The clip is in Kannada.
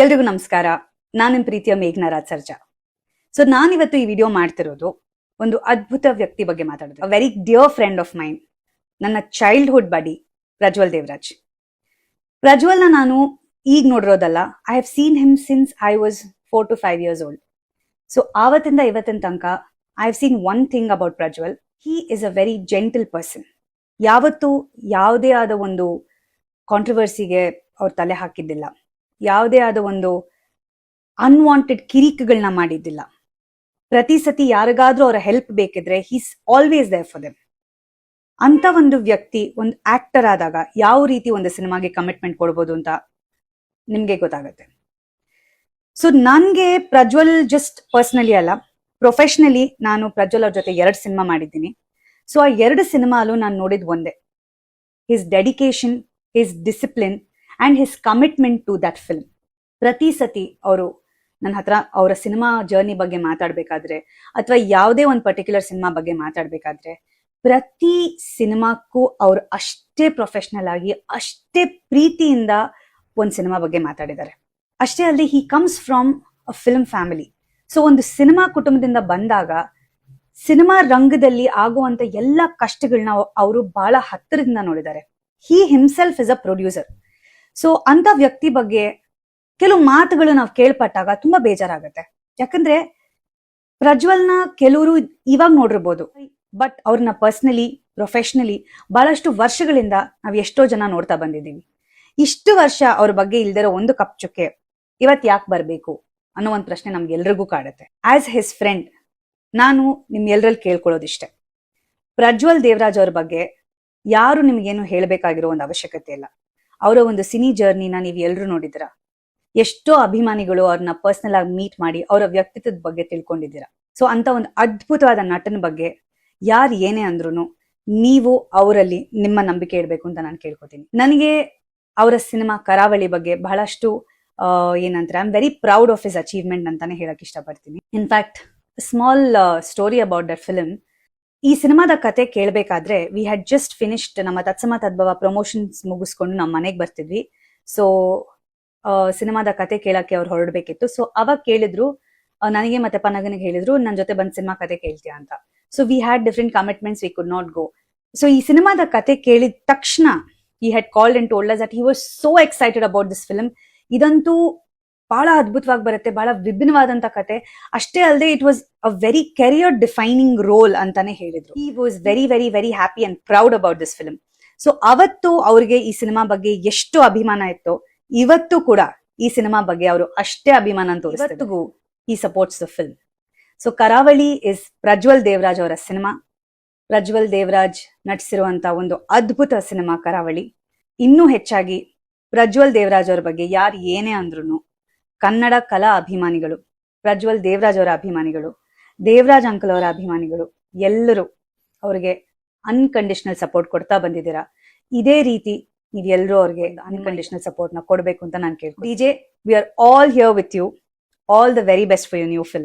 ಎಲ್ರಿಗೂ ನಮಸ್ಕಾರ. ನಾನು ನಿಮ್ಮ ಪ್ರೀತಿಯ ಮೇಘನಾ ರಾಜ್ ಸರ್ಜಾ. ಸೊ ನಾನಿವತ್ತು ಈ ವಿಡಿಯೋ ಮಾಡ್ತಿರೋದು ಒಂದು ಅದ್ಭುತ ವ್ಯಕ್ತಿ ಬಗ್ಗೆ ಮಾತಾಡೋದು. A very dear friend of mine, ನನ್ನ ಚೈಲ್ಡ್ಹುಡ್ ಬಡಿ ಪ್ರಜ್ವಲ್ ದೇವರಾಜ್. ಪ್ರಜ್ವಲ್ನ ನಾನು ಈಗ ನೋಡಿರೋದಲ್ಲ, I have seen him since I was 4 to 5 years old. So ಆವತ್ತಿಂದ ಇವತ್ತಿನ ತನಕ I have seen one thing about Prajwal. He is a very gentle person. ಯಾವತ್ತೂ ಯಾವುದೇ ಆದ ಒಂದು ಕಾಂಟ್ರವರ್ಸಿಗೆ ಅವ್ರು ತಲೆ ಹಾಕಿದ್ದಿಲ್ಲ, ಯಾವುದೇ ಆದ ಒಂದು ಅನ್ವಾಂಟೆಡ್ ಕಿರಿಕುಗಳನ್ನ ಮಾಡಿದ್ದಿಲ್ಲ. ಪ್ರತಿ ಸತಿ ಯಾರಿಗಾದ್ರೂ ಅವರ ಹೆಲ್ಪ್ ಬೇಕಿದ್ರೆ he's always there for them. ಅಂತ ಒಂದು ವ್ಯಕ್ತಿ ಒಂದು ಆಕ್ಟರ್ ಆದಾಗ ಯಾವ ರೀತಿ ಒಂದು ಸಿನಿಮಾಗೆ ಕಮಿಟ್ಮೆಂಟ್ ಕೊಡ್ಬೋದು ಅಂತ ನಿಮ್ಗೆ ಗೊತ್ತಾಗುತ್ತೆ. ಸೊ ನನ್ಗೆ ಪ್ರಜ್ವಲ್ ಜಸ್ಟ್ ಪರ್ಸನಲಿ ಅಲ್ಲ, ಪ್ರೊಫೆಷನಲಿ ನಾನು ಪ್ರಜ್ವಲ್ ಅವ್ರ ಜೊತೆ 2 ಸಿನಿಮಾ ಮಾಡಿದ್ದೀನಿ. ಸೊ ಆ 2 ಸಿನಿಮಾಲು ನಾನು ನೋಡಿದ್ ಒಂದೇ, his dedication, his discipline and his commitment to that film. ಪ್ರತಿ ಸತಿ ಅವರು ನನ್ನ ಹತ್ರ ಅವರ ಸಿನಿಮಾ ಜರ್ನಿ ಬಗ್ಗೆ ಮಾತಾಡ್ಬೇಕಾದ್ರೆ ಅಥವಾ ಯಾವುದೇ ಒಂದು ಪರ್ಟಿಕ್ಯುಲರ್ ಸಿನಿಮಾ ಬಗ್ಗೆ ಮಾತಾಡ್ಬೇಕಾದ್ರೆ ಪ್ರತಿ ಸಿನಿಮಾಕ್ಕೂ ಅವ್ರು ಅಷ್ಟೇ ಪ್ರೊಫೆಷನಲ್ ಆಗಿ ಅಷ್ಟೇ ಪ್ರೀತಿಯಿಂದ ಒಂದು ಸಿನಿಮಾ ಬಗ್ಗೆ ಮಾತಾಡಿದ್ದಾರೆ. ಅಷ್ಟೇ ಅಲ್ಲದೆ he comes from a film family. So ಒಂದು ಸಿನಿಮಾ ಕುಟುಂಬದಿಂದ ಬಂದಾಗ ಸಿನಿಮಾ ರಂಗದಲ್ಲಿ ಆಗುವಂತ ಎಲ್ಲ ಕಷ್ಟಗಳನ್ನ ಅವರು ಬಹಳ ಹತ್ತಿರದಿಂದ ನೋಡಿದ್ದಾರೆ. ಹಿ himself is a producer. So ಅಂತ ವ್ಯಕ್ತಿ ಬಗ್ಗೆ ಕೆಲವು ಮಾತುಗಳು ನಾವು ಕೇಳ್ಪಟ್ಟಾಗ ತುಂಬಾ ಬೇಜಾರಾಗುತ್ತೆ. ಯಾಕಂದ್ರೆ ಪ್ರಜ್ವಲ್ನ ಕೆಲವರು ಇವಾಗ ನೋಡಿರ್ಬೋದು, ಬಟ್ ಅವ್ರನ್ನ ಪರ್ಸನಲಿ, ಪ್ರೊಫೆಷನಲಿ ಬಹಳಷ್ಟು ವರ್ಷಗಳಿಂದ ನಾವು ಎಷ್ಟೋ ಜನ ನೋಡ್ತಾ ಬಂದಿದ್ದೀವಿ. ಇಷ್ಟು ವರ್ಷ ಅವ್ರ ಬಗ್ಗೆ ಇಲ್ದಿರೋ ಒಂದು ಕಪ್ ಚುಕ್ಕೆ ಇವತ್ ಯಾಕೆ ಬರ್ಬೇಕು ಅನ್ನೋ ಒಂದು ಪ್ರಶ್ನೆ ನಮ್ಗೆಲ್ರಿಗೂ ಕಾಡುತ್ತೆ. ಆಸ್ ಹಿಸ್ ಫ್ರೆಂಡ್ ನಾನು ನಿಮ್ಗೆಲ್ರಲ್ಲಿ ಕೇಳ್ಕೊಳ್ಳೋದಿಷ್ಟೆ, ಪ್ರಜ್ವಲ್ ದೇವರಾಜ್ ಅವ್ರ ಬಗ್ಗೆ ಯಾರು ನಿಮ್ಗೇನು ಹೇಳ್ಬೇಕಾಗಿರೋ ಒಂದು ಅವಶ್ಯಕತೆ ಇಲ್ಲ. ಅವರ ಒಂದು ಸಿನಿ ಜರ್ನಿನ ನೀವು ಎಲ್ರು ನೋಡಿದಿರಾ. ಎಷ್ಟೋ ಅಭಿಮಾನಿಗಳು ಅವ್ರನ್ನ ಪರ್ಸನಲ್ ಆಗಿ ಮೀಟ್ ಮಾಡಿ ಅವರ ವ್ಯಕ್ತಿತ್ವದ ಬಗ್ಗೆ ತಿಳ್ಕೊಂಡಿದ್ದೀರಾ. ಸೊ ಅಂತ ಒಂದು ಅದ್ಭುತವಾದ ನಟನ ಬಗ್ಗೆ ಯಾರು ಏನೇ ಅಂದ್ರೂ ನೀವು ಅವರಲ್ಲಿ ನಿಮ್ಮ ನಂಬಿಕೆ ಇಡಬೇಕು ಅಂತ ನಾನು ಕೇಳ್ಕೊತೀನಿ. ನನಗೆ ಅವರ ಸಿನಿಮಾ ಕರಾವಳಿ ಬಗ್ಗೆ ಬಹಳಷ್ಟು ಏನಂತಾರೆ, I am very proud of his achievement ಅಂತಾನೆ ಹೇಳಕ್ ಇಷ್ಟಪಡ್ತೀನಿ. In fact small story about that film. ಈ ಸಿನಿಮಾದ ಕತೆ ಕೇಳಬೇಕಾದ್ರೆ ವಿ ಹ್ಯಾಡ್ ಜಸ್ಟ್ ಫಿನಿಶ್ಡ್ ನಮ್ಮ ತತ್ಸಮ ತದ್ಭವ ಪ್ರಮೋಷನ್ಸ್ ಮುಗಿಸ್ಕೊಂಡು ನಮ್ಮ ಮನೆಗೆ ಬರ್ತಿದ್ವಿ. ಸೊ ಸಿನಿಮಾದ ಕತೆ ಕೇಳಕ್ಕೆ ಅವ್ರು ಹೊರಡ್ಬೇಕಿತ್ತು. ಸೊ ಅವಾಗ ಕೇಳಿದ್ರು, ನನಗೆ ಮತ್ತೆ ಪನಗನಿಗೆ ಹೇಳಿದ್ರು ನನ್ನ ಜೊತೆ ಬಂದ್ ಸಿನಿಮಾ ಕತೆ ಕೇಳ್ತೀಯಾ ಅಂತ. So we had different commitments, we could not go. So ಈ ಸಿನಿಮಾದ ಕತೆ ಕೇಳಿದ ತಕ್ಷಣ he had called and told us that he was so excited about this film. ಇದಂತೂ ಬಹಳ ಅದ್ಭುತವಾಗಿ ಬರುತ್ತೆ, ಬಹಳ ವಿಭಿನ್ನವಾದಂತ ಕತೆ. ಅಷ್ಟೇ ಅಲ್ಲದೆ it was a very career defining role ಅಂತಾನೆ ಹೇಳಿದ್ರು. he was very very very happy and proud about this film. So ಅವತ್ತು ಅವ್ರಿಗೆ ಈ ಸಿನಿಮಾ ಬಗ್ಗೆ ಎಷ್ಟು ಅಭಿಮಾನ ಇತ್ತು, ಇವತ್ತು ಕೂಡ ಈ ಸಿನಿಮಾ ಬಗ್ಗೆ ಅವರು ಅಷ್ಟೇ ಅಭಿಮಾನ ತೋರಿಸ್ತಾರೆ. ಇವತ್ತಿಗೂ he supports the film. So ಕರಾವಳಿ ಇಸ್ ಪ್ರಜ್ವಲ್ ದೇವರಾಜ್ ಅವರ ಸಿನಿಮಾ. ಪ್ರಜ್ವಲ್ ದೇವರಾಜ್ ನಟಿಸಿರುವಂತ ಒಂದು ಅದ್ಭುತ ಸಿನಿಮಾ ಕರಾವಳಿ. ಇನ್ನೂ ಹೆಚ್ಚಾಗಿ ಪ್ರಜ್ವಲ್ ದೇವರಾಜ್ ಅವರ ಬಗ್ಗೆ ಯಾರು ಏನೇ ಅಂದ್ರೂ ಕನ್ನಡ ಕಲಾ ಅಭಿಮಾನಿಗಳು, ಪ್ರಜ್ವಲ್ ದೇವರಾಜ್ ಅವರ ಅಭಿಮಾನಿಗಳು, ದೇವರಾಜ್ ಅಂಕಲ್ ಅವರ ಅಭಿಮಾನಿಗಳು ಎಲ್ಲರೂ ಅವ್ರಿಗೆ ಅನ್ಕಂಡೀಷನಲ್ ಸಪೋರ್ಟ್ ಕೊಡ್ತಾ ಬಂದಿದ್ದೀರಾ. ಇದೇ ರೀತಿ ನೀವೆಲ್ಲರೂ ಅವ್ರಿಗೆ ಅನ್ಕಂಡೀಷನಲ್ ಸಪೋರ್ಟ್ ನ ಕೊಡ್ಬೇಕು ಅಂತ ನಾನು ಕೇಳ್ತೀನಿ. DJ, we are all here with you. All the very best for your new film.